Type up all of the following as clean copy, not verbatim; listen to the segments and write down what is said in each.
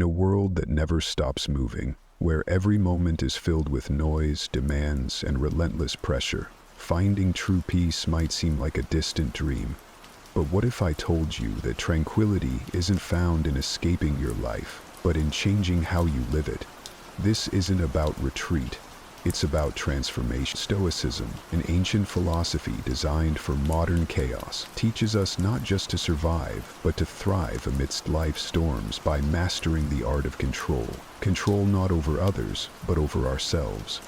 In a world that never stops moving, where every moment is filled with noise, demands, and relentless pressure, finding true peace might seem like a distant dream. But what if I told you that tranquility isn't found in escaping your life, but in changing how you live it? This isn't about retreat. It's about transformation. Stoicism, an ancient philosophy designed for modern chaos, teaches us not just to survive, but to thrive amidst life's storms by mastering the art of control. Control not over others, but over ourselves.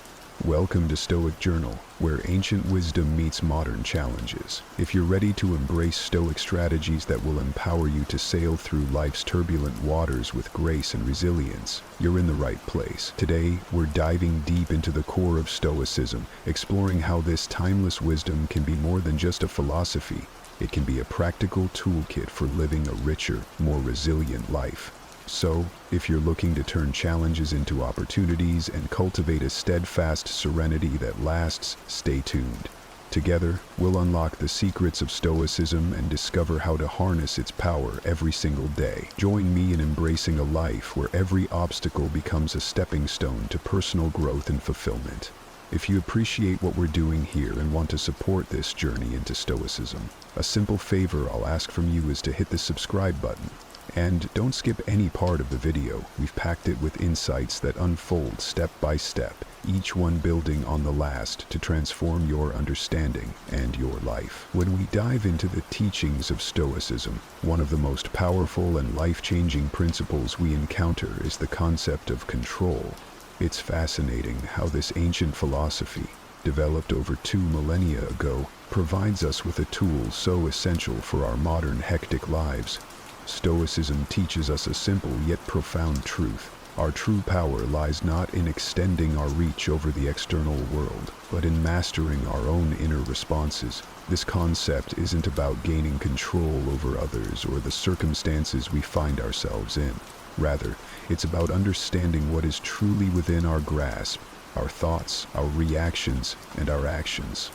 Welcome to Stoic Journal, where ancient wisdom meets modern challenges. If you're ready to embrace Stoic strategies that will empower you to sail through life's turbulent waters with grace and resilience, you're in the right place. Today, we're diving deep into the core of Stoicism, exploring how this timeless wisdom can be more than just a philosophy. It can be a practical toolkit for living a richer, more resilient life. So, if you're looking to turn challenges into opportunities and cultivate a steadfast serenity that lasts, stay tuned. Together, we'll unlock the secrets of Stoicism and discover how to harness its power every single day. Join me in embracing a life where every obstacle becomes a stepping stone to personal growth and fulfillment. If you appreciate what we're doing here and want to support this journey into Stoicism, a simple favor I'll ask from you is to hit the subscribe button. And don't skip any part of the video. We've packed it with insights that unfold step by step, each one building on the last to transform your understanding and your life. When we dive into the teachings of Stoicism, one of the most powerful and life-changing principles we encounter is the concept of control. It's fascinating how this ancient philosophy, developed over 2 millennia ago, provides us with a tool so essential for our modern hectic lives. Stoicism teaches us a simple yet profound truth. Our true power lies not in extending our reach over the external world, but in mastering our own inner responses. This concept isn't about gaining control over others or the circumstances we find ourselves in. Rather, it's about understanding what is truly within our grasp, our thoughts, our reactions, and our actions.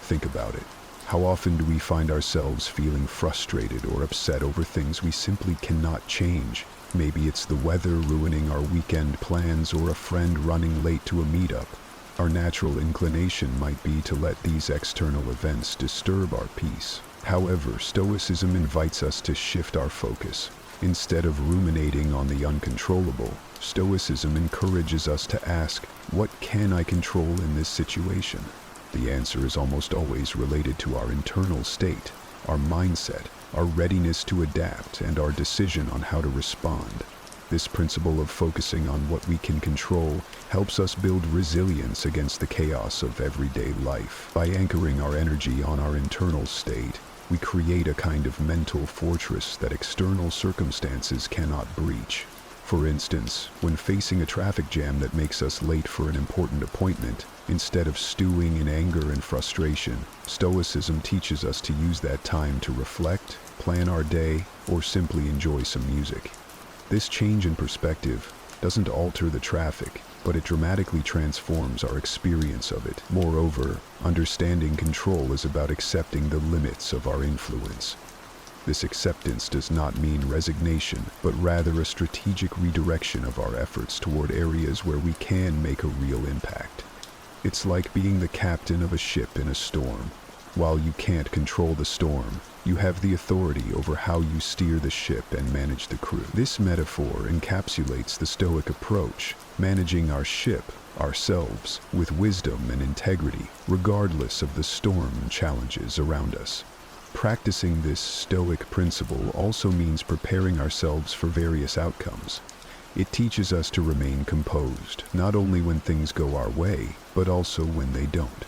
Think about it. How often do we find ourselves feeling frustrated or upset over things we simply cannot change? Maybe it's the weather ruining our weekend plans or a friend running late to a meetup. Our natural inclination might be to let these external events disturb our peace. However, Stoicism invites us to shift our focus. Instead of ruminating on the uncontrollable, Stoicism encourages us to ask, what can I control in this situation? The answer is almost always related to our internal state, our mindset, our readiness to adapt, and our decision on how to respond. This principle of focusing on what we can control helps us build resilience against the chaos of everyday life. By anchoring our energy on our internal state, we create a kind of mental fortress that external circumstances cannot breach. For instance, when facing a traffic jam that makes us late for an important appointment, instead of stewing in anger and frustration, Stoicism teaches us to use that time to reflect, plan our day, or simply enjoy some music. This change in perspective doesn't alter the traffic, but it dramatically transforms our experience of it. Moreover, understanding control is about accepting the limits of our influence. This acceptance does not mean resignation, but rather a strategic redirection of our efforts toward areas where we can make a real impact. It's like being the captain of a ship in a storm. While you can't control the storm, you have the authority over how you steer the ship and manage the crew. This metaphor encapsulates the Stoic approach, managing our ship, ourselves, with wisdom and integrity, regardless of the storm and challenges around us. Practicing this Stoic principle also means preparing ourselves for various outcomes. It teaches us to remain composed, not only when things go our way, but also when they don't.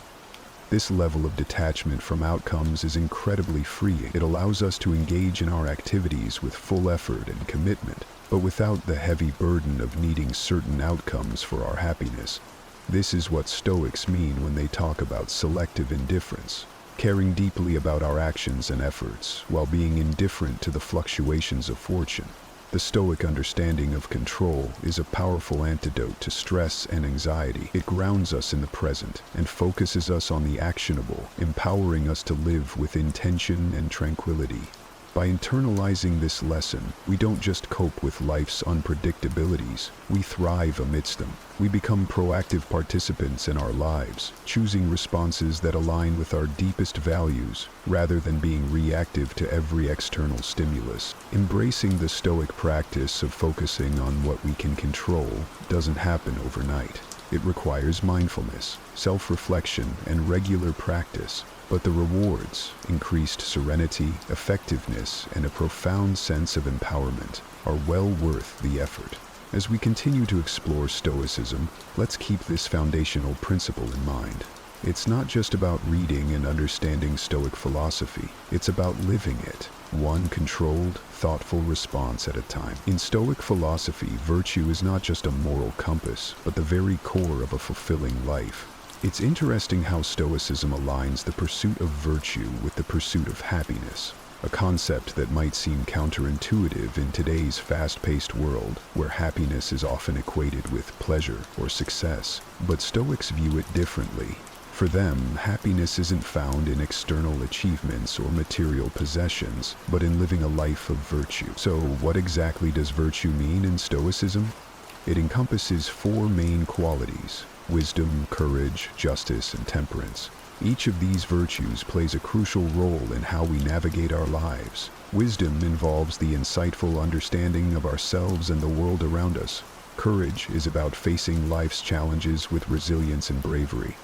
This level of detachment from outcomes is incredibly freeing. It allows us to engage in our activities with full effort and commitment, but without the heavy burden of needing certain outcomes for our happiness. This is what Stoics mean when they talk about selective indifference, caring deeply about our actions and efforts, while being indifferent to the fluctuations of fortune. The Stoic understanding of control is a powerful antidote to stress and anxiety. It grounds us in the present and focuses us on the actionable, empowering us to live with intention and tranquility. By internalizing this lesson, we don't just cope with life's unpredictabilities, we thrive amidst them. We become proactive participants in our lives, choosing responses that align with our deepest values, rather than being reactive to every external stimulus. Embracing the Stoic practice of focusing on what we can control doesn't happen overnight. It requires mindfulness, self-reflection, and regular practice. But the rewards, increased serenity, effectiveness, and a profound sense of empowerment, are well worth the effort. As we continue to explore Stoicism, let's keep this foundational principle in mind. It's not just about reading and understanding Stoic philosophy, it's about living it, one controlled, thoughtful response at a time. In Stoic philosophy, virtue is not just a moral compass, but the very core of a fulfilling life. It's interesting how Stoicism aligns the pursuit of virtue with the pursuit of happiness, a concept that might seem counterintuitive in today's fast-paced world, where happiness is often equated with pleasure or success. But Stoics view it differently. For them, happiness isn't found in external achievements or material possessions, but in living a life of virtue. So, what exactly does virtue mean in Stoicism? It encompasses four main qualities: wisdom, courage, justice, and temperance. Each of these virtues plays a crucial role in how we navigate our lives. Wisdom involves the insightful understanding of ourselves and the world around us. Courage is about facing life's challenges with resilience and bravery.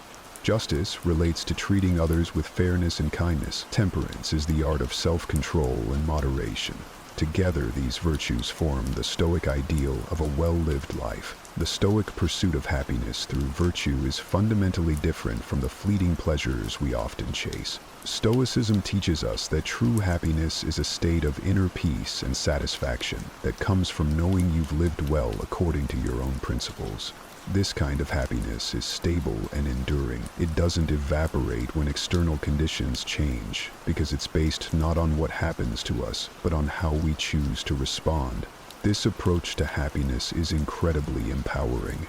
Justice relates to treating others with fairness and kindness. Temperance is the art of self-control and moderation. Together, these virtues form the Stoic ideal of a well-lived life. The Stoic pursuit of happiness through virtue is fundamentally different from the fleeting pleasures we often chase. Stoicism teaches us that true happiness is a state of inner peace and satisfaction that comes from knowing you've lived well according to your own principles. This kind of happiness is stable and enduring. It doesn't evaporate when external conditions change, because it's based not on what happens to us, but on how we choose to respond. This approach to happiness is incredibly empowering.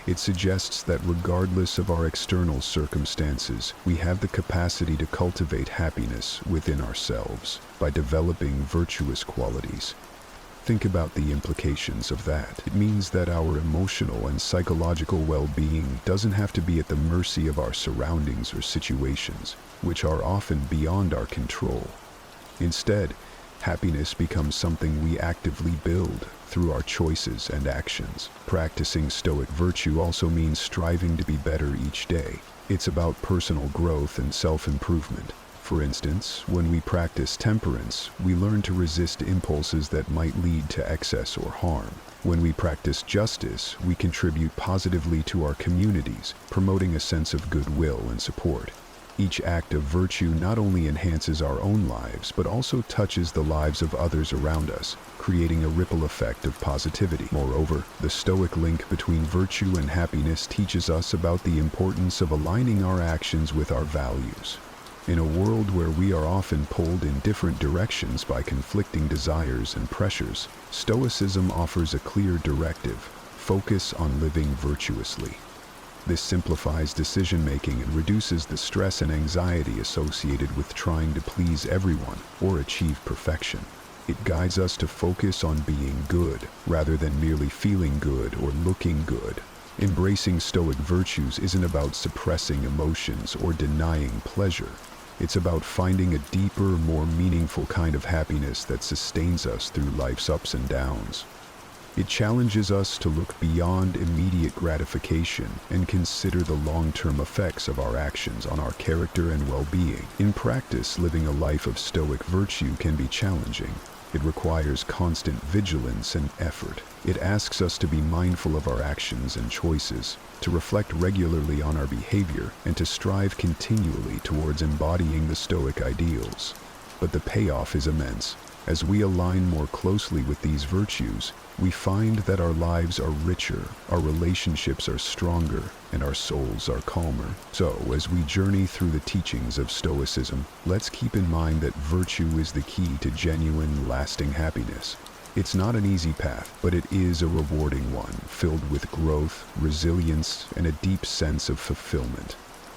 It suggests that regardless of our external circumstances, we have the capacity to cultivate happiness within ourselves by developing virtuous qualities. Think about the implications of that. It means that our emotional and psychological well-being doesn't have to be at the mercy of our surroundings or situations, which are often beyond our control. Instead, happiness becomes something we actively build through our choices and actions. Practicing Stoic virtue also means striving to be better each day. It's about personal growth and self-improvement. For instance, when we practice temperance, we learn to resist impulses that might lead to excess or harm. When we practice justice, we contribute positively to our communities, promoting a sense of goodwill and support. Each act of virtue not only enhances our own lives, but also touches the lives of others around us, creating a ripple effect of positivity. Moreover, the Stoic link between virtue and happiness teaches us about the importance of aligning our actions with our values. In a world where we are often pulled in different directions by conflicting desires and pressures, Stoicism offers a clear directive: focus on living virtuously. This simplifies decision-making and reduces the stress and anxiety associated with trying to please everyone or achieve perfection. It guides us to focus on being good, rather than merely feeling good or looking good. Embracing Stoic virtues isn't about suppressing emotions or denying pleasure. It's about finding a deeper, more meaningful kind of happiness that sustains us through life's ups and downs. It challenges us to look beyond immediate gratification and consider the long-term effects of our actions on our character and well-being. In practice, living a life of Stoic virtue can be challenging. It requires constant vigilance and effort. It asks us to be mindful of our actions and choices, to reflect regularly on our behavior, and to strive continually towards embodying the Stoic ideals. But the payoff is immense. As we align more closely with these virtues, we find that our lives are richer, our relationships are stronger, and our souls are calmer. So, as we journey through the teachings of Stoicism, let's keep in mind that virtue is the key to genuine, lasting happiness. It's not an easy path, but it is a rewarding one, filled with growth, resilience, and a deep sense of fulfillment.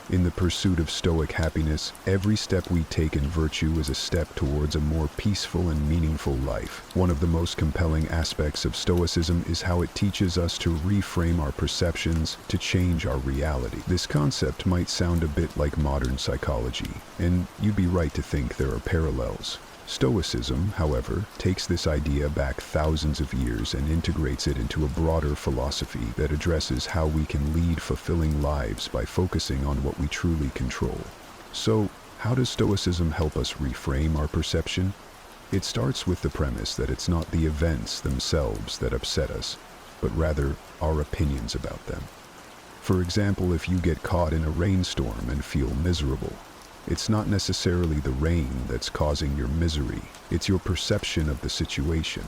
In the pursuit of Stoic happiness, every step we take in virtue is a step towards a more peaceful and meaningful life. One of the most compelling aspects of Stoicism is how it teaches us to reframe our perceptions to change our reality. This concept might sound a bit like modern psychology, and you'd be right to think there are parallels. Stoicism, however, takes this idea back thousands of years and integrates it into a broader philosophy that addresses how we can lead fulfilling lives by focusing on what we truly control. So, how does Stoicism help us reframe our perception? It starts with the premise that it's not the events themselves that upset us, but rather our opinions about them. For example, if you get caught in a rainstorm and feel miserable, it's not necessarily the rain that's causing your misery, it's your perception of the situation.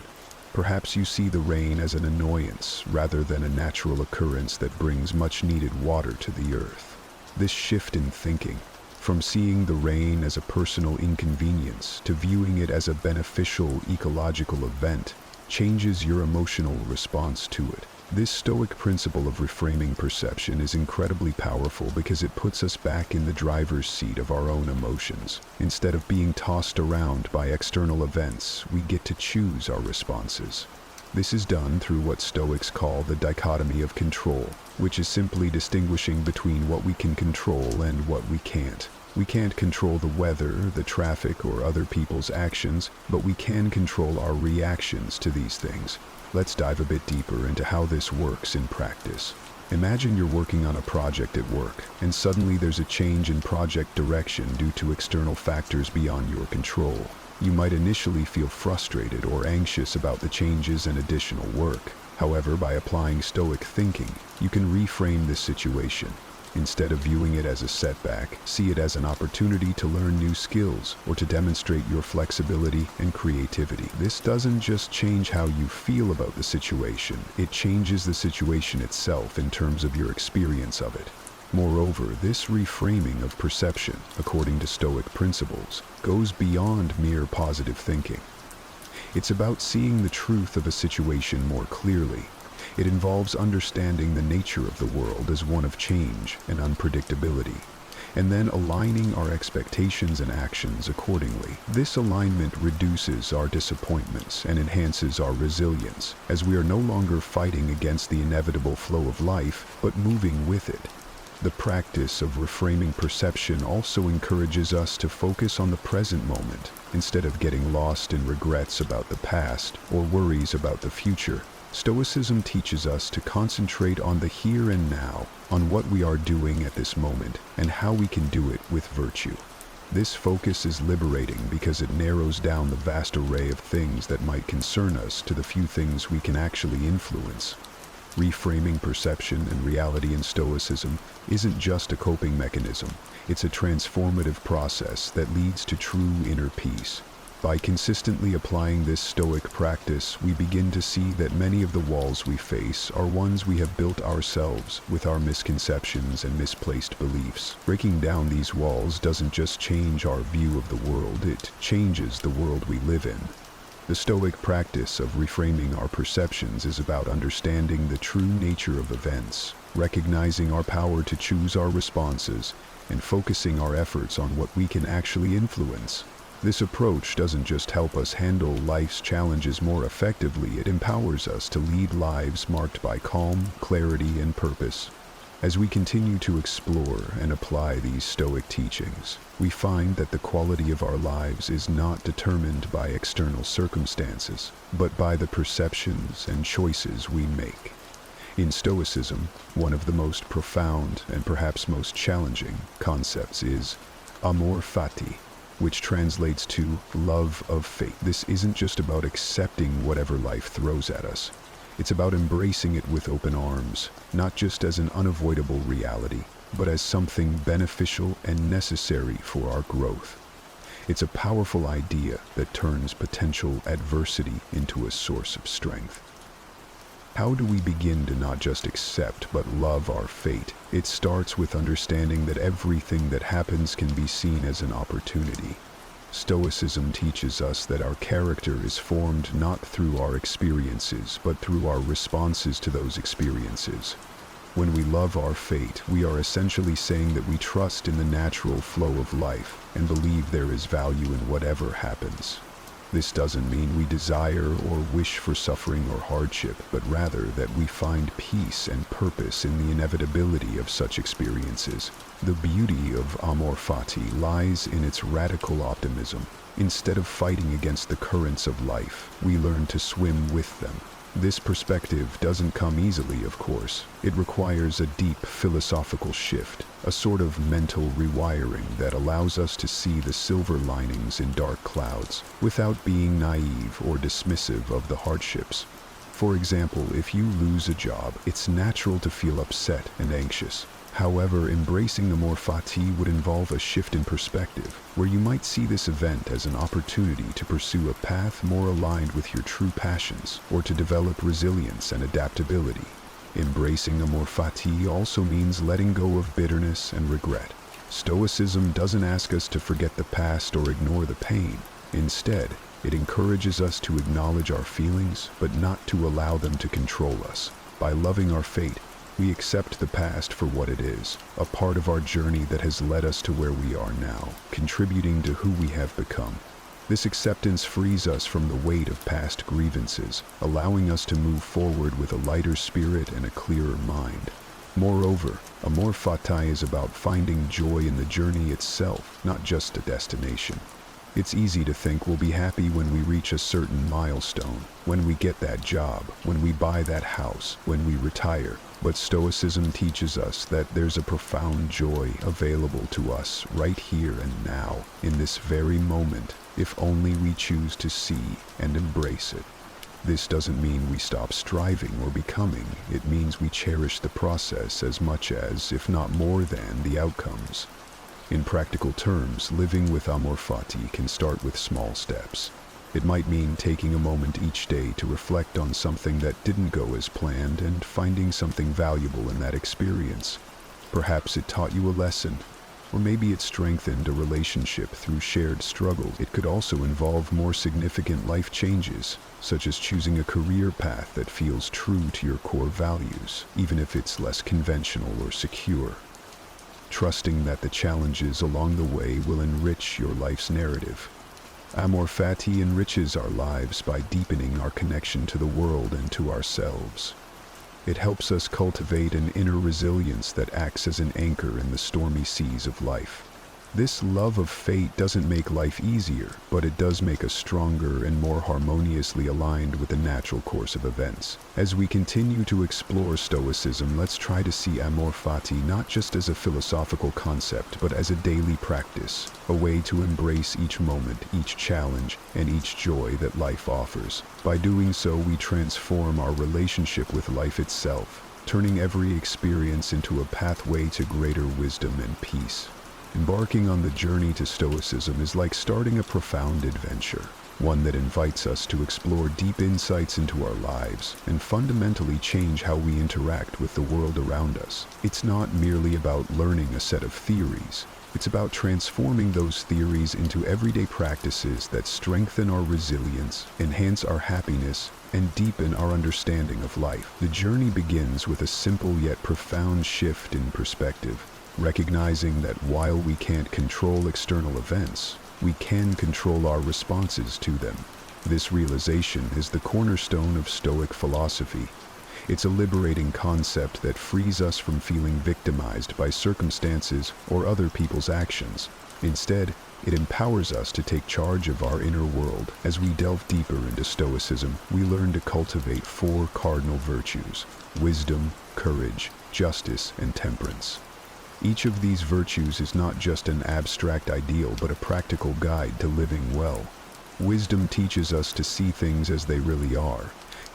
Perhaps you see the rain as an annoyance rather than a natural occurrence that brings much needed water to the earth. This shift in thinking, from seeing the rain as a personal inconvenience to viewing it as a beneficial ecological event, changes your emotional response to it. This Stoic principle of reframing perception is incredibly powerful because it puts us back in the driver's seat of our own emotions. Instead of being tossed around by external events, we get to choose our responses. This is done through what Stoics call the dichotomy of control, which is simply distinguishing between what we can control and what we can't. We can't control the weather, the traffic, or other people's actions, but we can control our reactions to these things. Let's dive a bit deeper into how this works in practice. Imagine you're working on a project at work, and suddenly there's a change in project direction due to external factors beyond your control. You might initially feel frustrated or anxious about the changes and additional work. However, by applying Stoic thinking, you can reframe this situation. Instead of viewing it as a setback, see it as an opportunity to learn new skills or to demonstrate your flexibility and creativity. This doesn't just change how you feel about the situation, it changes the situation itself in terms of your experience of it. Moreover, this reframing of perception, according to Stoic principles, goes beyond mere positive thinking. It's about seeing the truth of a situation more clearly. It involves understanding the nature of the world as one of change and unpredictability, and then aligning our expectations and actions accordingly. This alignment reduces our disappointments and enhances our resilience, as we are no longer fighting against the inevitable flow of life, but moving with it. The practice of reframing perception also encourages us to focus on the present moment, instead of getting lost in regrets about the past or worries about the future. Stoicism teaches us to concentrate on the here and now, on what we are doing at this moment, and how we can do it with virtue. This focus is liberating because it narrows down the vast array of things that might concern us to the few things we can actually influence. Reframing perception and reality in Stoicism isn't just a coping mechanism, it's a transformative process that leads to true inner peace. By consistently applying this Stoic practice, we begin to see that many of the walls we face are ones we have built ourselves with our misconceptions and misplaced beliefs. Breaking down these walls doesn't just change our view of the world, it changes the world we live in. The Stoic practice of reframing our perceptions is about understanding the true nature of events, recognizing our power to choose our responses, and focusing our efforts on what we can actually influence. This approach doesn't just help us handle life's challenges more effectively, it empowers us to lead lives marked by calm, clarity, and purpose. As we continue to explore and apply these Stoic teachings, we find that the quality of our lives is not determined by external circumstances, but by the perceptions and choices we make. In Stoicism, one of the most profound and perhaps most challenging concepts is amor fati, which translates to love of fate. This isn't just about accepting whatever life throws at us. It's about embracing it with open arms, not just as an unavoidable reality, but as something beneficial and necessary for our growth. It's a powerful idea that turns potential adversity into a source of strength. How do we begin to not just accept but love our fate? It starts with understanding that everything that happens can be seen as an opportunity. Stoicism teaches us that our character is formed not through our experiences, but through our responses to those experiences. When we love our fate, we are essentially saying that we trust in the natural flow of life and believe there is value in whatever happens. This doesn't mean we desire or wish for suffering or hardship, but rather that we find peace and purpose in the inevitability of such experiences. The beauty of amor fati lies in its radical optimism. Instead of fighting against the currents of life, we learn to swim with them. This perspective doesn't come easily, of course. It requires a deep philosophical shift, a sort of mental rewiring that allows us to see the silver linings in dark clouds without being naive or dismissive of the hardships. For example, if you lose a job, it's natural to feel upset and anxious. However, embracing amor fati would involve a shift in perspective, where you might see this event as an opportunity to pursue a path more aligned with your true passions, or to develop resilience and adaptability. Embracing amor fati also means letting go of bitterness and regret. Stoicism doesn't ask us to forget the past or ignore the pain. Instead, it encourages us to acknowledge our feelings, but not to allow them to control us. By loving our fate, we accept the past for what it is, a part of our journey that has led us to where we are now, contributing to who we have become. This acceptance frees us from the weight of past grievances, allowing us to move forward with a lighter spirit and a clearer mind. Moreover, amor fati is about finding joy in the journey itself, not just a destination. It's easy to think we'll be happy when we reach a certain milestone, when we get that job, when we buy that house, when we retire. But Stoicism teaches us that there's a profound joy available to us right here and now, in this very moment, if only we choose to see and embrace it. This doesn't mean we stop striving or becoming. It means we cherish the process as much as, if not more than, the outcomes. In practical terms, living with amor fati can start with small steps. It might mean taking a moment each day to reflect on something that didn't go as planned and finding something valuable in that experience. Perhaps it taught you a lesson, or maybe it strengthened a relationship through shared struggle. It could also involve more significant life changes, such as choosing a career path that feels true to your core values, even if it's less conventional or secure. Trusting that the challenges along the way will enrich your life's narrative. Amor fati enriches our lives by deepening our connection to the world and to ourselves. It helps us cultivate an inner resilience that acts as an anchor in the stormy seas of life. This love of fate doesn't make life easier, but it does make us stronger and more harmoniously aligned with the natural course of events. As we continue to explore Stoicism, let's try to see amor fati not just as a philosophical concept, but as a daily practice, a way to embrace each moment, each challenge, and each joy that life offers. By doing so, we transform our relationship with life itself, turning every experience into a pathway to greater wisdom and peace. Embarking on the journey to Stoicism is like starting a profound adventure, one that invites us to explore deep insights into our lives and fundamentally change how we interact with the world around us. It's not merely about learning a set of theories. It's about transforming those theories into everyday practices that strengthen our resilience, enhance our happiness, and deepen our understanding of life. The journey begins with a simple yet profound shift in perspective, recognizing that while we can't control external events, we can control our responses to them. This realization is the cornerstone of Stoic philosophy. It's a liberating concept that frees us from feeling victimized by circumstances or other people's actions. Instead, it empowers us to take charge of our inner world. As we delve deeper into Stoicism, we learn to cultivate 4 cardinal virtues: wisdom, courage, justice, and temperance. Each of these virtues is not just an abstract ideal, but a practical guide to living well. Wisdom teaches us to see things as they really are.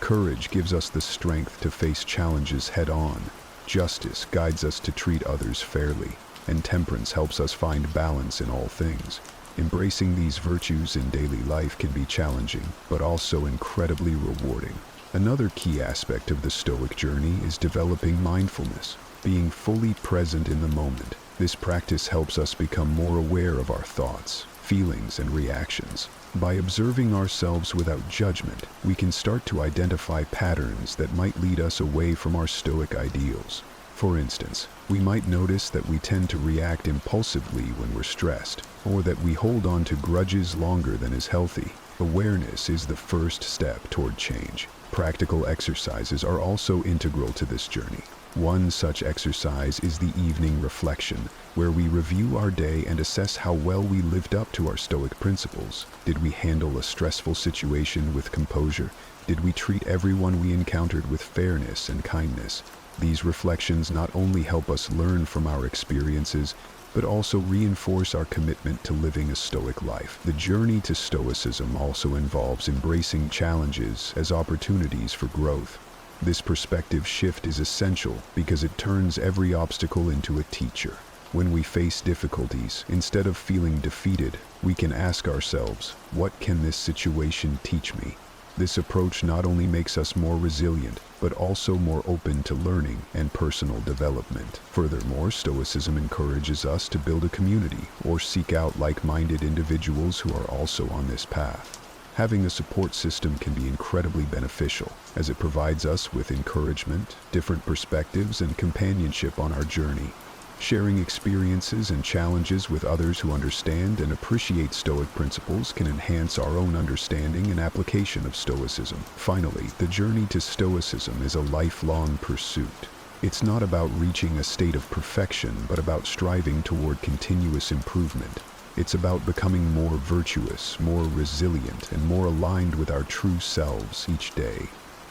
Courage gives us the strength to face challenges head-on. Justice guides us to treat others fairly. And temperance helps us find balance in all things. Embracing these virtues in daily life can be challenging, but also incredibly rewarding. Another key aspect of the Stoic journey is developing mindfulness, being fully present in the moment. This practice helps us become more aware of our thoughts, feelings, and reactions. By observing ourselves without judgment, we can start to identify patterns that might lead us away from our Stoic ideals. For instance, we might notice that we tend to react impulsively when we're stressed, or that we hold on to grudges longer than is healthy. Awareness is the first step toward change. Practical exercises are also integral to this journey. One such exercise is the evening reflection, where we review our day and assess how well we lived up to our Stoic principles. Did we handle a stressful situation with composure? Did we treat everyone we encountered with fairness and kindness? These reflections not only help us learn from our experiences, but also reinforce our commitment to living a Stoic life. The journey to Stoicism also involves embracing challenges as opportunities for growth. This perspective shift is essential because it turns every obstacle into a teacher. When we face difficulties, instead of feeling defeated, we can ask ourselves, what can this situation teach me? This approach not only makes us more resilient, but also more open to learning and personal development. Furthermore, Stoicism encourages us to build a community or seek out like-minded individuals who are also on this path. Having a support system can be incredibly beneficial, as it provides us with encouragement, different perspectives, and companionship on our journey. Sharing experiences and challenges with others who understand and appreciate Stoic principles can enhance our own understanding and application of Stoicism. Finally, the journey to Stoicism is a lifelong pursuit. It's not about reaching a state of perfection, but about striving toward continuous improvement. It's about becoming more virtuous, more resilient, and more aligned with our true selves each day.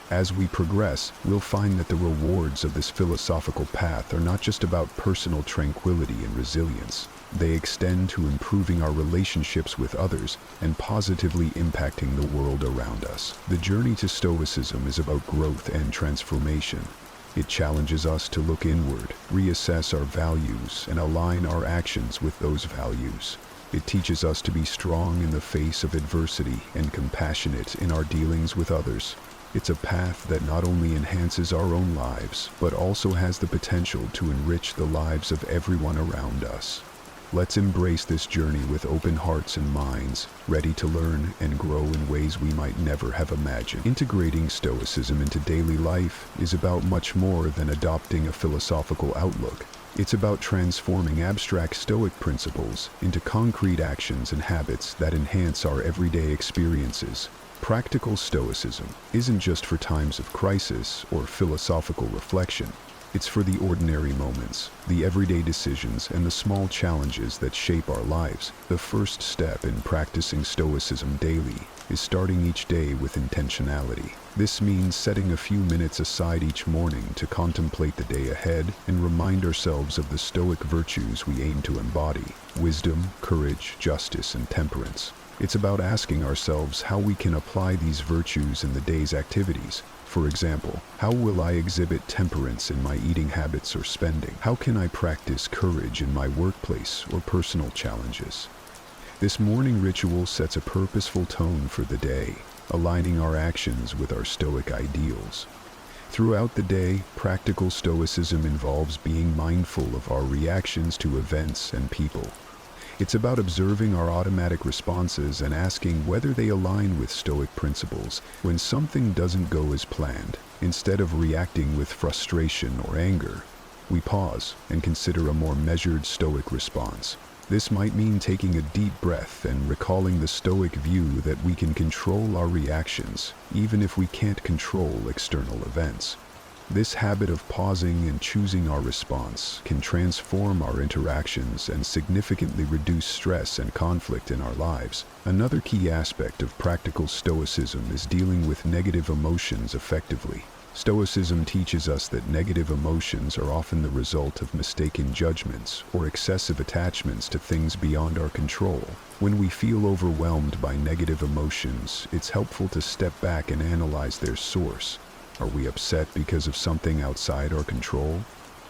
As we progress, we'll find that the rewards of this philosophical path are not just about personal tranquility and resilience. They extend to improving our relationships with others and positively impacting the world around us. The journey to Stoicism is about growth and transformation. It challenges us to look inward, reassess our values, and align our actions with those values. It teaches us to be strong in the face of adversity and compassionate in our dealings with others. It's a path that not only enhances our own lives, but also has the potential to enrich the lives of everyone around us. Let's embrace this journey with open hearts and minds, ready to learn and grow in ways we might never have imagined. Integrating Stoicism into daily life is about much more than adopting a philosophical outlook. It's about transforming abstract Stoic principles into concrete actions and habits that enhance our everyday experiences. Practical Stoicism isn't just for times of crisis or philosophical reflection. It's for the ordinary moments, the everyday decisions, and the small challenges that shape our lives. The first step in practicing Stoicism daily is starting each day with intentionality. This means setting a few minutes aside each morning to contemplate the day ahead and remind ourselves of the Stoic virtues we aim to embody: wisdom, courage, justice, and temperance. It's about asking ourselves how we can apply these virtues in the day's activities. For example, how will I exhibit temperance in my eating habits or spending? How can I practice courage in my workplace or personal challenges? This morning ritual sets a purposeful tone for the day, aligning our actions with our Stoic ideals. Throughout the day, practical Stoicism involves being mindful of our reactions to events and people. It's about observing our automatic responses and asking whether they align with Stoic principles. When something doesn't go as planned, instead of reacting with frustration or anger, we pause and consider a more measured Stoic response. This might mean taking a deep breath and recalling the Stoic view that we can control our reactions, even if we can't control external events. This habit of pausing and choosing our response can transform our interactions and significantly reduce stress and conflict in our lives. Another key aspect of practical Stoicism is dealing with negative emotions effectively. Stoicism teaches us that negative emotions are often the result of mistaken judgments or excessive attachments to things beyond our control. When we feel overwhelmed by negative emotions, it's helpful to step back and analyze their source. Are we upset because of something outside our control?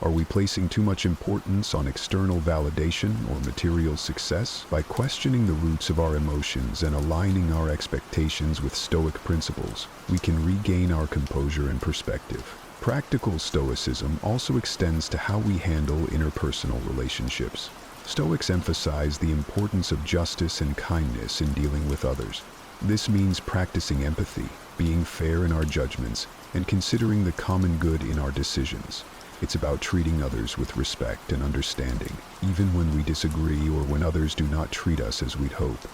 Are we placing too much importance on external validation or material success? By questioning the roots of our emotions and aligning our expectations with Stoic principles, we can regain our composure and perspective. Practical Stoicism also extends to how we handle interpersonal relationships. Stoics emphasize the importance of justice and kindness in dealing with others. This means practicing empathy, being fair in our judgments, and considering the common good in our decisions. It's about treating others with respect and understanding, even when we disagree or when others do not treat us as we'd hope.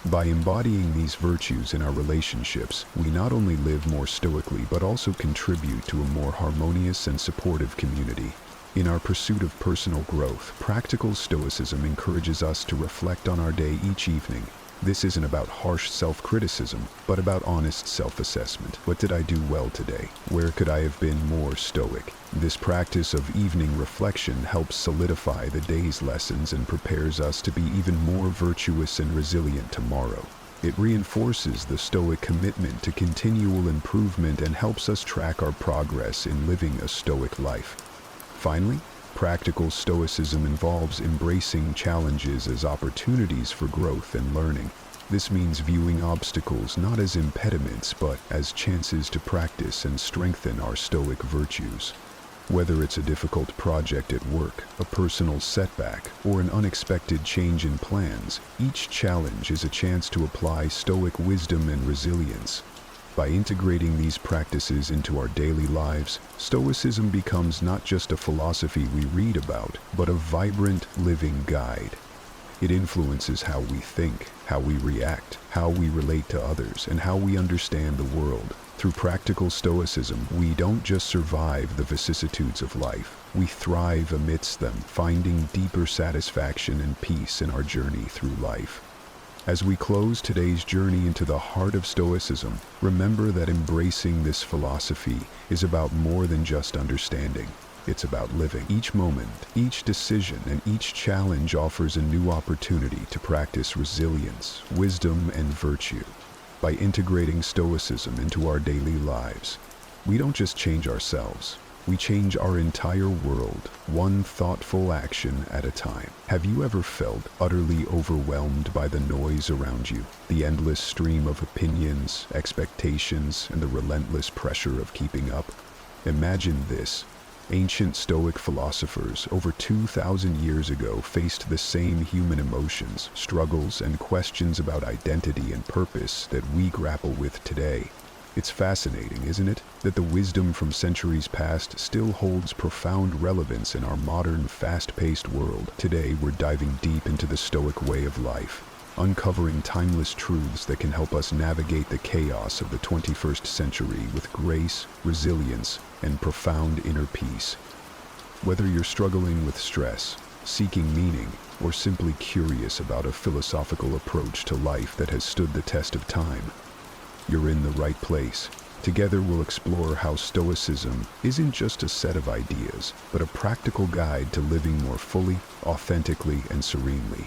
By embodying these virtues in our relationships, we not only live more stoically but also contribute to a more harmonious and supportive community. In our pursuit of personal growth, practical Stoicism encourages us to reflect on our day each evening. This isn't about harsh self-criticism, but about honest self-assessment. What did I do well today? Where could I have been more stoic? This practice of evening reflection helps solidify the day's lessons and prepares us to be even more virtuous and resilient tomorrow. It reinforces the Stoic commitment to continual improvement and helps us track our progress in living a Stoic life. Finally, practical Stoicism involves embracing challenges as opportunities for growth and learning. This means viewing obstacles not as impediments but as chances to practice and strengthen our Stoic virtues. Whether it's a difficult project at work, a personal setback, or an unexpected change in plans, each challenge is a chance to apply Stoic wisdom and resilience. By integrating these practices into our daily lives, Stoicism becomes not just a philosophy we read about, but a vibrant, living guide. It influences how we think, how we react, how we relate to others, and how we understand the world. Through practical Stoicism, we don't just survive the vicissitudes of life, we thrive amidst them, finding deeper satisfaction and peace in our journey through life. As we close today's journey into the heart of Stoicism, remember that embracing this philosophy is about more than just understanding. It's about living. Each moment, each decision, and each challenge offers a new opportunity to practice resilience, wisdom, and virtue. By integrating Stoicism into our daily lives, we don't just change ourselves, we change our entire world, one thoughtful action at a time. Have you ever felt utterly overwhelmed by the noise around you? The endless stream of opinions, expectations, and the relentless pressure of keeping up? Imagine this. Ancient Stoic philosophers over 2,000 years ago faced the same human emotions, struggles, and questions about identity and purpose that we grapple with today. It's fascinating, isn't it, that the wisdom from centuries past still holds profound relevance in our modern, fast-paced world. Today, we're diving deep into the Stoic way of life, uncovering timeless truths that can help us navigate the chaos of the 21st century with grace, resilience, and profound inner peace. Whether you're struggling with stress, seeking meaning, or simply curious about a philosophical approach to life that has stood the test of time, you're in the right place. Together we'll explore how Stoicism isn't just a set of ideas, but a practical guide to living more fully, authentically, and serenely.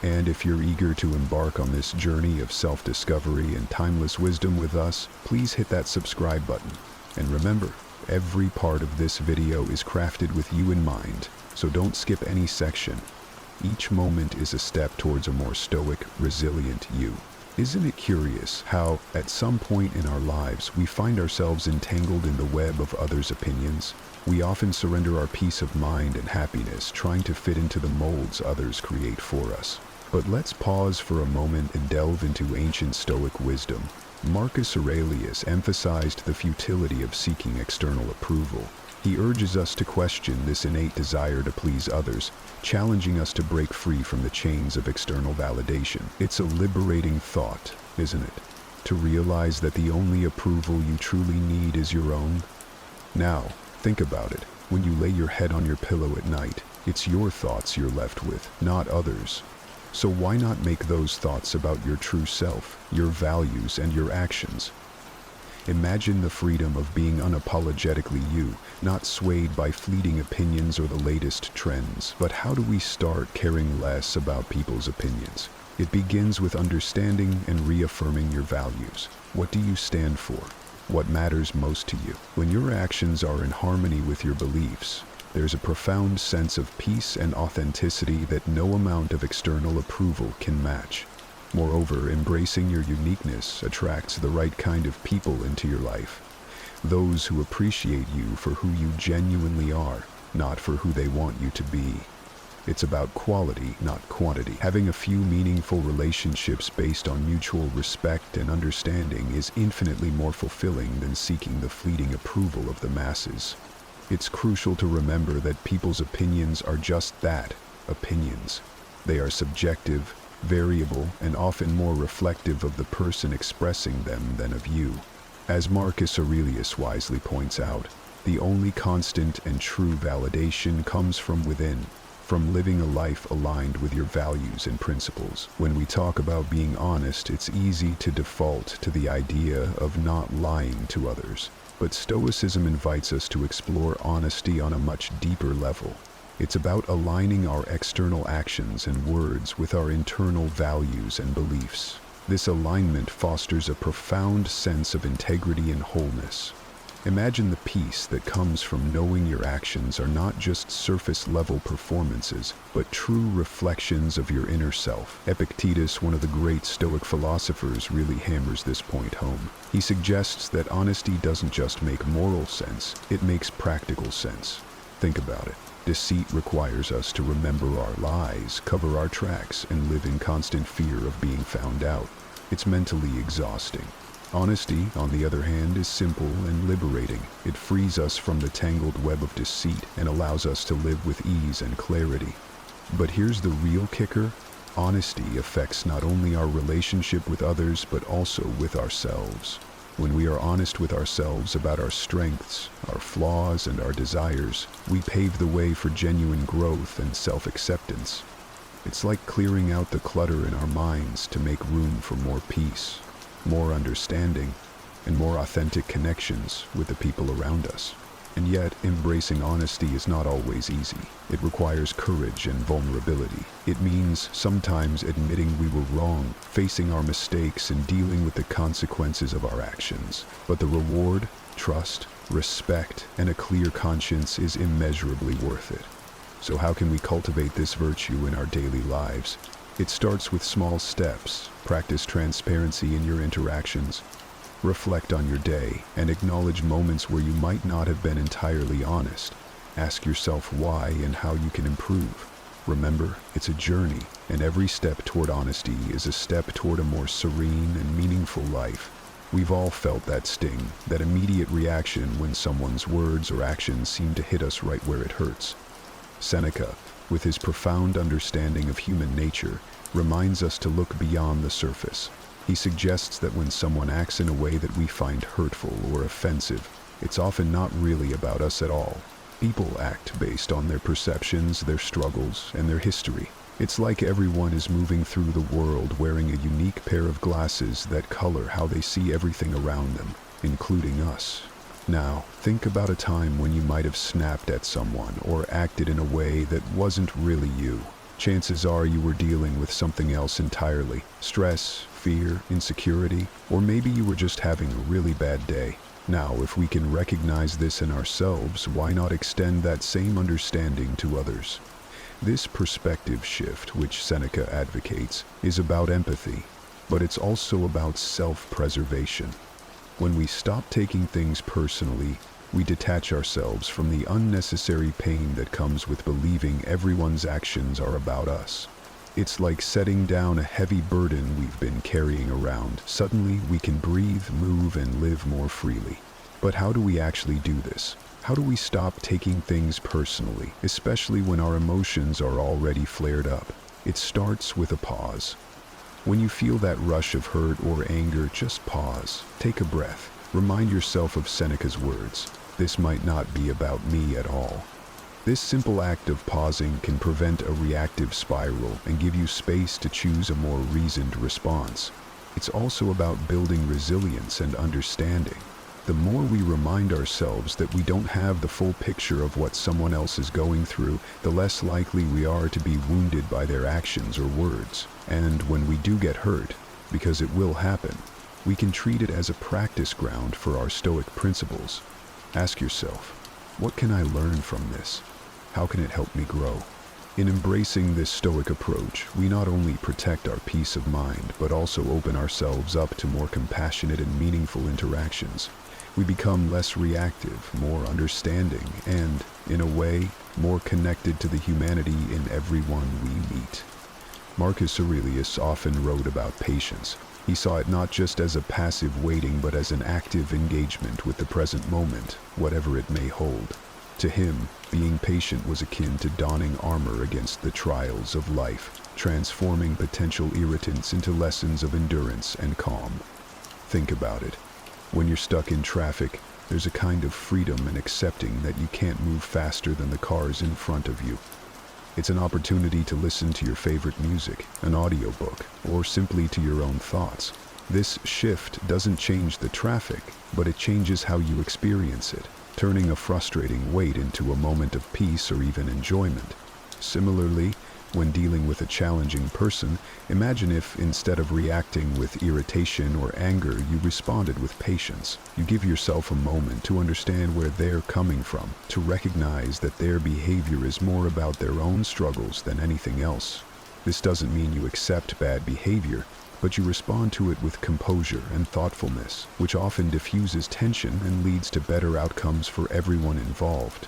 And if you're eager to embark on this journey of self-discovery and timeless wisdom with us, please hit that subscribe button. And remember, every part of this video is crafted with you in mind, so don't skip any section. Each moment is a step towards a more stoic, resilient you. Isn't it curious how, at some point in our lives, we find ourselves entangled in the web of others' opinions? We often surrender our peace of mind and happiness trying to fit into the molds others create for us. But let's pause for a moment and delve into ancient Stoic wisdom. Marcus Aurelius emphasized the futility of seeking external approval. He urges us to question this innate desire to please others, challenging us to break free from the chains of external validation. It's a liberating thought, isn't it? To realize that the only approval you truly need is your own. Now, think about it. When you lay your head on your pillow at night, it's your thoughts you're left with, not others. So why not make those thoughts about your true self, your values, and your actions? Imagine the freedom of being unapologetically you, not swayed by fleeting opinions or the latest trends. But how do we start caring less about people's opinions? It begins with understanding and reaffirming your values. What do you stand for? What matters most to you? When your actions are in harmony with your beliefs, there's a profound sense of peace and authenticity that no amount of external approval can match. Moreover, embracing your uniqueness attracts the right kind of people into your life. Those who appreciate you for who you genuinely are, not for who they want you to be. It's about quality, not quantity. Having a few meaningful relationships based on mutual respect and understanding is infinitely more fulfilling than seeking the fleeting approval of the masses. It's crucial to remember that people's opinions are just that, opinions. They are subjective, variable, and often more reflective of the person expressing them than of you. As Marcus Aurelius wisely points out, the only constant and true validation comes from within, from living a life aligned with your values and principles. When we talk about being honest, it's easy to default to the idea of not lying to others. But Stoicism invites us to explore honesty on a much deeper level. It's about aligning our external actions and words with our internal values and beliefs. This alignment fosters a profound sense of integrity and wholeness. Imagine the peace that comes from knowing your actions are not just surface-level performances, but true reflections of your inner self. Epictetus, one of the great Stoic philosophers, really hammers this point home. He suggests that honesty doesn't just make moral sense, it makes practical sense. Think about it. Deceit requires us to remember our lies, cover our tracks, and live in constant fear of being found out. It's mentally exhausting. Honesty, on the other hand, is simple and liberating. It frees us from the tangled web of deceit and allows us to live with ease and clarity. But here's the real kicker. Honesty affects not only our relationship with others, but also with ourselves. When we are honest with ourselves about our strengths, our flaws, and our desires, we pave the way for genuine growth and self-acceptance. It's like clearing out the clutter in our minds to make room for more peace, more understanding, and more authentic connections with the people around us. And yet, embracing honesty is not always easy. It requires courage and vulnerability. It means sometimes admitting we were wrong, facing our mistakes, and dealing with the consequences of our actions. But the reward, trust, respect, and a clear conscience is immeasurably worth it. So how can we cultivate this virtue in our daily lives? It starts with small steps. Practice transparency in your interactions. Reflect on your day and acknowledge moments where you might not have been entirely honest. Ask yourself why and how you can improve. Remember, it's a journey, and every step toward honesty is a step toward a more serene and meaningful life. We've all felt that sting, that immediate reaction when someone's words or actions seem to hit us right where it hurts. Seneca, with his profound understanding of human nature, reminds us to look beyond the surface. He suggests that when someone acts in a way that we find hurtful or offensive, it's often not really about us at all. People act based on their perceptions, their struggles, and their history. It's like everyone is moving through the world wearing a unique pair of glasses that color how they see everything around them, including us. Now, think about a time when you might have snapped at someone or acted in a way that wasn't really you. Chances are you were dealing with something else entirely. Stress, fear, insecurity, or maybe you were just having a really bad day. Now, if we can recognize this in ourselves, why not extend that same understanding to others? This perspective shift, which Seneca advocates, is about empathy, but it's also about self-preservation. When we stop taking things personally, we detach ourselves from the unnecessary pain that comes with believing everyone's actions are about us. It's like setting down a heavy burden we've been carrying around. Suddenly, we can breathe, move, and live more freely. But how do we actually do this? How do we stop taking things personally, especially when our emotions are already flared up? It starts with a pause. When you feel that rush of hurt or anger, just pause. Take a breath. Remind yourself of Seneca's words. This might not be about me at all. This simple act of pausing can prevent a reactive spiral and give you space to choose a more reasoned response. It's also about building resilience and understanding. The more we remind ourselves that we don't have the full picture of what someone else is going through, the less likely we are to be wounded by their actions or words. And when we do get hurt, because it will happen, we can treat it as a practice ground for our Stoic principles. Ask yourself, what can I learn from this? How can it help me grow? In embracing this Stoic approach, we not only protect our peace of mind, but also open ourselves up to more compassionate and meaningful interactions. We become less reactive, more understanding, and, in a way, more connected to the humanity in everyone we meet. Marcus Aurelius often wrote about patience. He saw it not just as a passive waiting, but as an active engagement with the present moment, whatever it may hold. To him, being patient was akin to donning armor against the trials of life, transforming potential irritants into lessons of endurance and calm. Think about it. When you're stuck in traffic, there's a kind of freedom in accepting that you can't move faster than the cars in front of you. It's an opportunity to listen to your favorite music, an audiobook, or simply to your own thoughts. This shift doesn't change the traffic, but it changes how you experience it, turning a frustrating wait into a moment of peace or even enjoyment. Similarly, when dealing with a challenging person, imagine if, instead of reacting with irritation or anger, you responded with patience. You give yourself a moment to understand where they're coming from, to recognize that their behavior is more about their own struggles than anything else. This doesn't mean you accept bad behavior, but you respond to it with composure and thoughtfulness, which often diffuses tension and leads to better outcomes for everyone involved.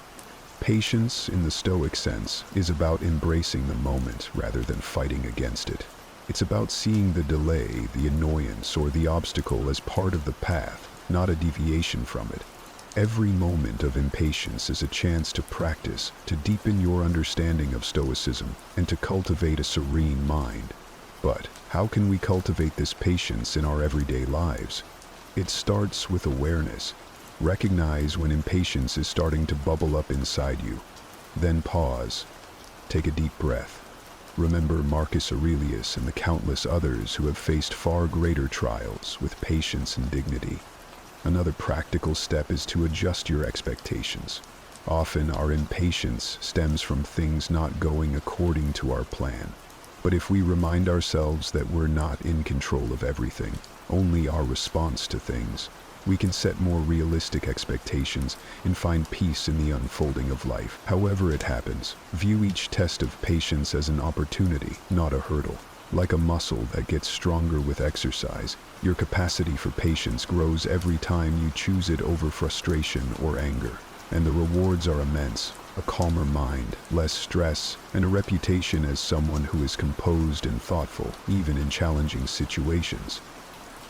Patience, in the Stoic sense, is about embracing the moment rather than fighting against it. It's about seeing the delay, the annoyance, or the obstacle as part of the path, not a deviation from it. Every moment of impatience is a chance to practice, to deepen your understanding of Stoicism, and to cultivate a serene mind. But how can we cultivate this patience in our everyday lives? It starts with awareness. Recognize when impatience is starting to bubble up inside you. Then pause. Take a deep breath. Remember Marcus Aurelius and the countless others who have faced far greater trials with patience and dignity. Another practical step is to adjust your expectations. Often our impatience stems from things not going according to our plan. But if we remind ourselves that we're not in control of everything, only our response to things, we can set more realistic expectations and find peace in the unfolding of life. However it happens, view each test of patience as an opportunity, not a hurdle. Like a muscle that gets stronger with exercise, your capacity for patience grows every time you choose it over frustration or anger. And the rewards are immense: a calmer mind, less stress, and a reputation as someone who is composed and thoughtful, even in challenging situations.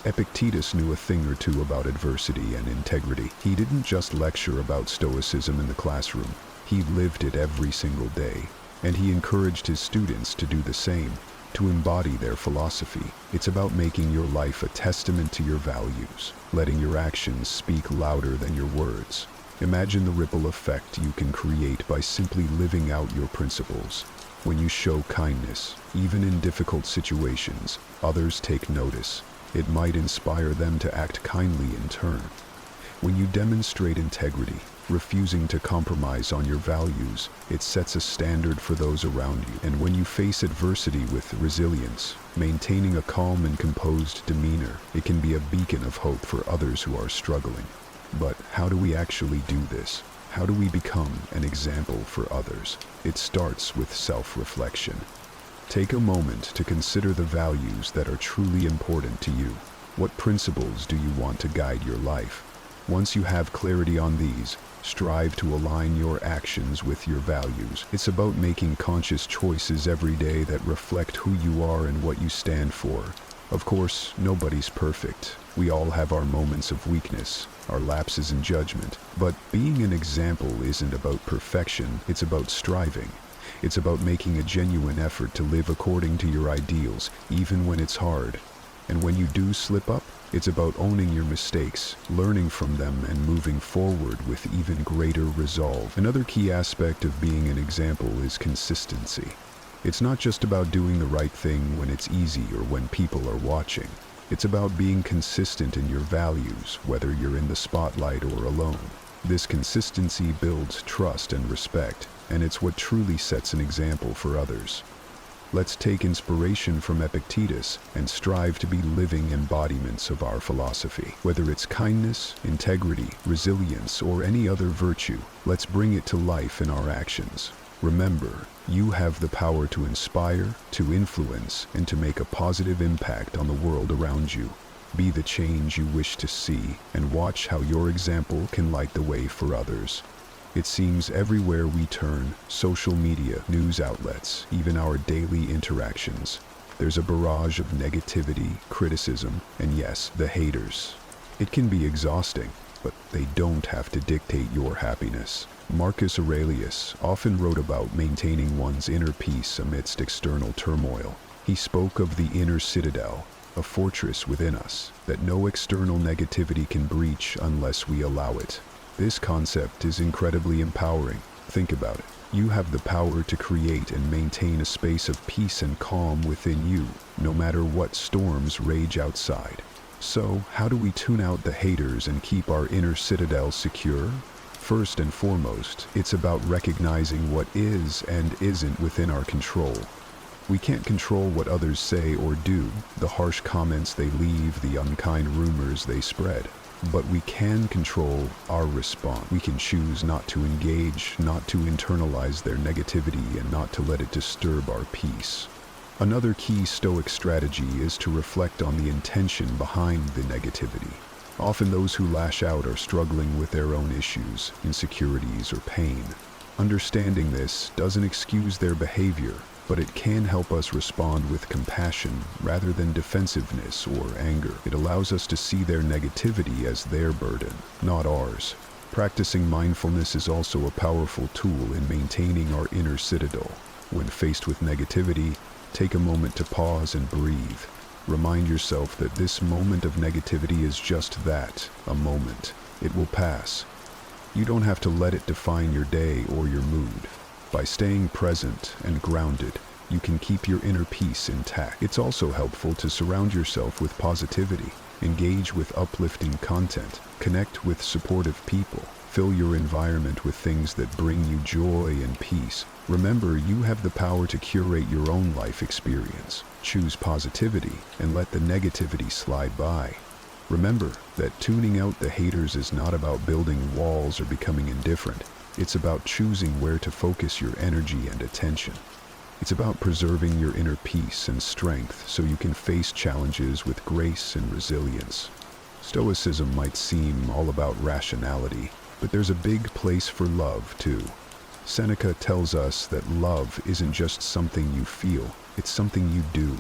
Epictetus knew a thing or two about adversity and integrity. He didn't just lecture about Stoicism in the classroom. He lived it every single day, and he encouraged his students to do the same, to embody their philosophy. It's about making your life a testament to your values, letting your actions speak louder than your words. Imagine the ripple effect you can create by simply living out your principles. When you show kindness, even in difficult situations, others take notice. It might inspire them to act kindly in turn. When you demonstrate integrity, refusing to compromise on your values, it sets a standard for those around you. And when you face adversity with resilience, maintaining a calm and composed demeanor, it can be a beacon of hope for others who are struggling. But how do we actually do this? How do we become an example for others? It starts with self-reflection. Take a moment to consider the values that are truly important to you. What principles do you want to guide your life? Once you have clarity on these, strive to align your actions with your values. It's about making conscious choices every day that reflect who you are and what you stand for. Of course, nobody's perfect. We all have our moments of weakness, our lapses in judgment. But being an example isn't about perfection, it's about striving. It's about making a genuine effort to live according to your ideals, even when it's hard. And when you do slip up, it's about owning your mistakes, learning from them, and moving forward with even greater resolve. Another key aspect of being an example is consistency. It's not just about doing the right thing when it's easy or when people are watching. It's about being consistent in your values, whether you're in the spotlight or alone. This consistency builds trust and respect, and it's what truly sets an example for others. Let's take inspiration from Epictetus and strive to be living embodiments of our philosophy. Whether it's kindness, integrity, resilience, or any other virtue, let's bring it to life in our actions. Remember, you have the power to inspire, to influence, and to make a positive impact on the world around you. Be the change you wish to see, and watch how your example can light the way for others. It seems everywhere we turn, social media, news outlets, even our daily interactions, there's a barrage of negativity, criticism, and yes, the haters. It can be exhausting. but they don't have to dictate your happiness. Marcus Aurelius often wrote about maintaining one's inner peace amidst external turmoil. He spoke of the inner citadel, a fortress within us that no external negativity can breach unless we allow it. This concept is incredibly empowering. Think about it. You have the power to create and maintain a space of peace and calm within you, no matter what storms rage outside. So, how do we tune out the haters and keep our inner citadel secure? First and foremost, it's about recognizing what is and isn't within our control. We can't control what others say or do, the harsh comments they leave, the unkind rumors they spread. But we can control our response. We can choose not to engage, not to internalize their negativity, and not to let it disturb our peace. Another key Stoic strategy is to reflect on the intention behind the negativity. Often those who lash out are struggling with their own issues, insecurities, or pain. Understanding this doesn't excuse their behavior, but it can help us respond with compassion rather than defensiveness or anger. It allows us to see their negativity as their burden, not ours. Practicing mindfulness is also a powerful tool in maintaining our inner citadel. When faced with negativity, take a moment to pause and breathe. Remind yourself that this moment of negativity is just that, a moment. It will pass. You don't have to let it define your day or your mood. By staying present and grounded, you can keep your inner peace intact. It's also helpful to surround yourself with positivity, engage with uplifting content, connect with supportive people, fill your environment with things that bring you joy and peace. Remember, you have the power to curate your own life experience. Choose positivity and let the negativity slide by. Remember that tuning out the haters is not about building walls or becoming indifferent. It's about choosing where to focus your energy and attention. It's about preserving your inner peace and strength so you can face challenges with grace and resilience. Stoicism might seem all about rationality, but there's a big place for love too. Seneca tells us that love isn't just something you feel, it's something you do.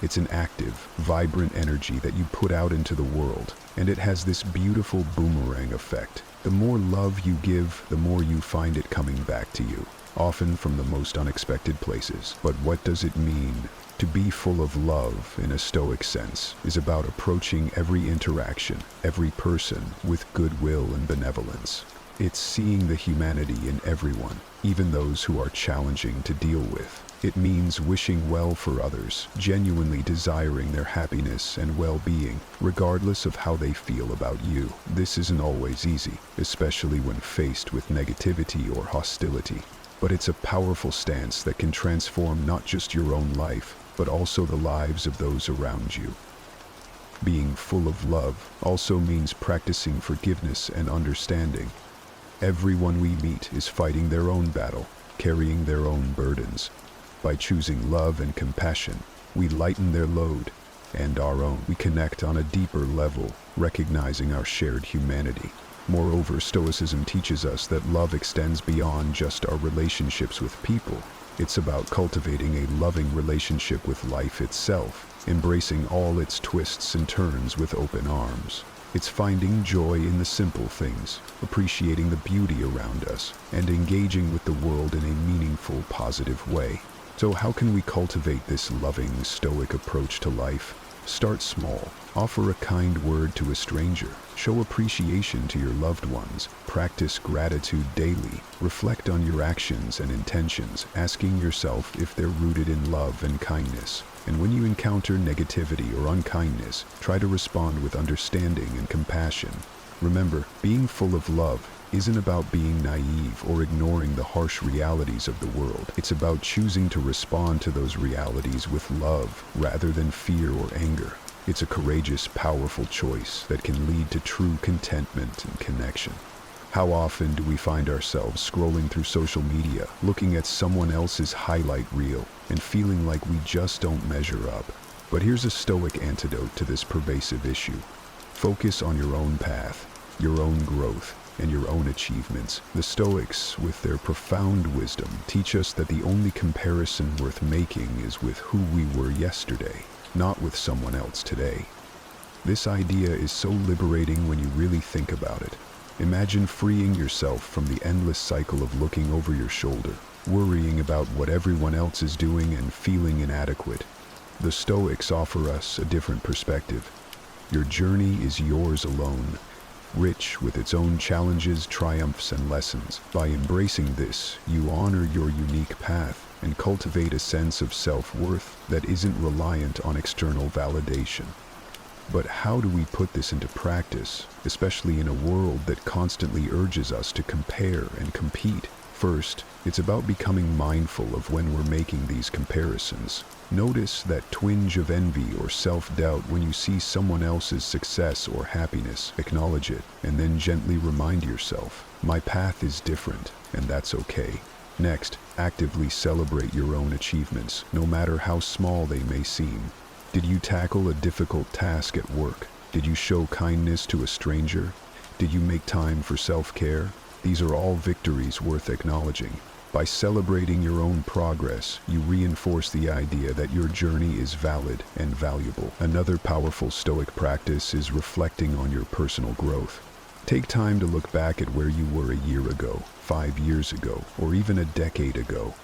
It's an active, vibrant energy that you put out into the world, and it has this beautiful boomerang effect. The more love you give, the more you find it coming back to you, often from the most unexpected places. But what does it mean? To be full of love, in a Stoic sense, is about approaching every interaction, every person, with goodwill and benevolence. It's seeing the humanity in everyone, even those who are challenging to deal with. It means wishing well for others, genuinely desiring their happiness and well-being, regardless of how they feel about you. This isn't always easy, especially when faced with negativity or hostility. But it's a powerful stance that can transform not just your own life, but also the lives of those around you. Being full of love also means practicing forgiveness and understanding. Everyone we meet is fighting their own battle, carrying their own burdens. By choosing love and compassion, we lighten their load and our own. We connect on a deeper level, recognizing our shared humanity. Moreover, Stoicism teaches us that love extends beyond just our relationships with people. It's about cultivating a loving relationship with life itself, embracing all its twists and turns with open arms. It's finding joy in the simple things, appreciating the beauty around us, and engaging with the world in a meaningful, positive way. So how can we cultivate this loving, Stoic approach to life? Start small. Offer a kind word to a stranger. Show appreciation to your loved ones. Practice gratitude daily. Reflect on your actions and intentions, asking yourself if they're rooted in love and kindness. And when you encounter negativity or unkindness, try to respond with understanding and compassion. Remember, being full of love isn't about being naive or ignoring the harsh realities of the world. It's about choosing to respond to those realities with love rather than fear or anger. It's a courageous, powerful choice that can lead to true contentment and connection. How often do we find ourselves scrolling through social media, looking at someone else's highlight reel, and feeling like we just don't measure up? But here's a Stoic antidote to this pervasive issue. Focus on your own path, your own growth, and your own achievements. The Stoics, with their profound wisdom, teach us that the only comparison worth making is with who we were yesterday, not with someone else today. This idea is so liberating when you really think about it. Imagine freeing yourself from the endless cycle of looking over your shoulder, worrying about what everyone else is doing and feeling inadequate. The Stoics offer us a different perspective. Your journey is yours alone, rich with its own challenges, triumphs, and lessons. By embracing this, you honor your unique path and cultivate a sense of self-worth that isn't reliant on external validation. But how do we put this into practice, especially in a world that constantly urges us to compare and compete? First, it's about becoming mindful of when we're making these comparisons. Notice that twinge of envy or self-doubt when you see someone else's success or happiness. Acknowledge it, and then gently remind yourself, my path is different, and that's okay. Next, actively celebrate your own achievements, no matter how small they may seem. Did you tackle a difficult task at work? Did you show kindness to a stranger? Did you make time for self-care? These are all victories worth acknowledging. By celebrating your own progress, you reinforce the idea that your journey is valid and valuable. Another powerful Stoic practice is reflecting on your personal growth. Take time to look back at where you were a year ago, 5 years ago, or even a decade ago.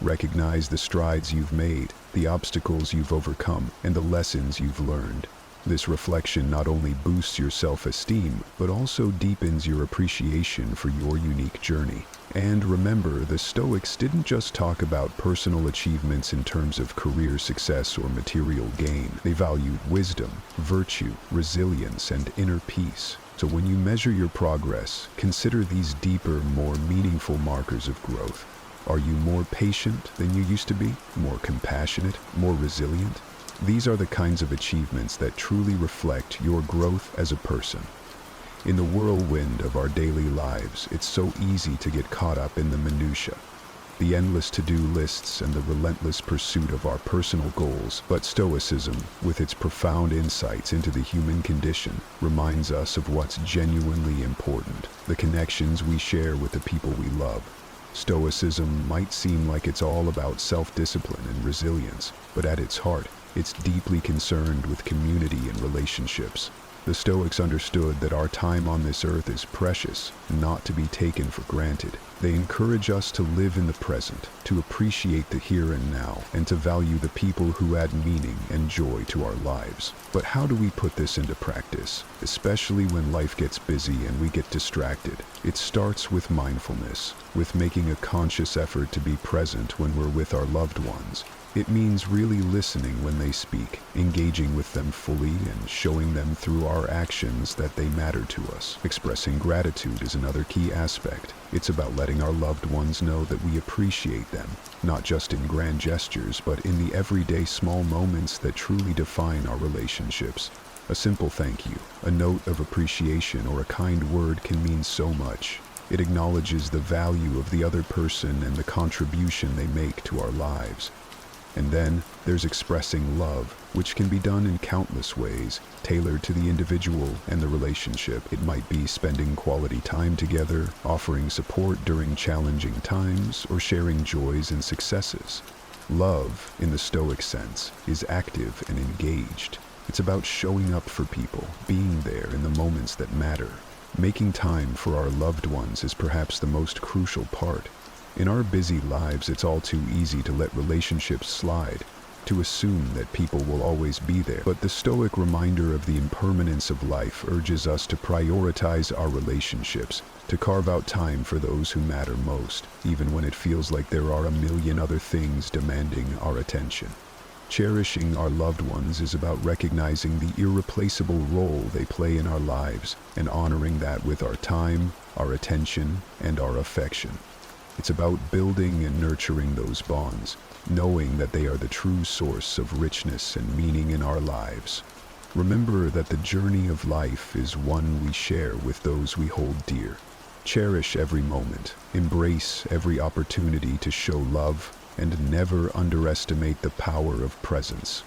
Recognize the strides you've made, the obstacles you've overcome, and the lessons you've learned. This reflection not only boosts your self-esteem, but also deepens your appreciation for your unique journey. And remember, the Stoics didn't just talk about personal achievements in terms of career success or material gain. They valued wisdom, virtue, resilience, and inner peace. So when you measure your progress, consider these deeper, more meaningful markers of growth. Are you more patient than you used to be? More compassionate? More resilient? These are the kinds of achievements that truly reflect your growth as a person. In the whirlwind of our daily lives, it's so easy to get caught up in the minutiae, the endless to-do lists and the relentless pursuit of our personal goals. But Stoicism, with its profound insights into the human condition, reminds us of what's genuinely important, the connections we share with the people we love. Stoicism might seem like it's all about self-discipline and resilience, but at its heart, it's deeply concerned with community and relationships. The Stoics understood that our time on this earth is precious, not to be taken for granted. They encourage us to live in the present, to appreciate the here and now, and to value the people who add meaning and joy to our lives. But how do we put this into practice, especially when life gets busy and we get distracted? It starts with mindfulness, with making a conscious effort to be present when we're with our loved ones. It means really listening when they speak, engaging with them fully, and showing them through our actions that they matter to us. Expressing gratitude is another key aspect. It's about letting our loved ones know that we appreciate them, not just in grand gestures, but in the everyday small moments that truly define our relationships. A simple thank you, a note of appreciation, or a kind word can mean so much. It acknowledges the value of the other person and the contribution they make to our lives. And then there's expressing love, which can be done in countless ways, tailored to the individual and the relationship. It might be spending quality time together, offering support during challenging times, or sharing joys and successes. Love, in the Stoic sense, is active and engaged. It's about showing up for people, being there in the moments that matter. Making time for our loved ones is perhaps the most crucial part. In our busy lives, it's all too easy to let relationships slide, to assume that people will always be there. But the Stoic reminder of the impermanence of life urges us to prioritize our relationships, to carve out time for those who matter most, even when it feels like there are a million other things demanding our attention. Cherishing our loved ones is about recognizing the irreplaceable role they play in our lives and honoring that with our time, our attention, and our affection. It's about building and nurturing those bonds, knowing that they are the true source of richness and meaning in our lives. Remember that the journey of life is one we share with those we hold dear. Cherish every moment, embrace every opportunity to show love, and never underestimate the power of presence.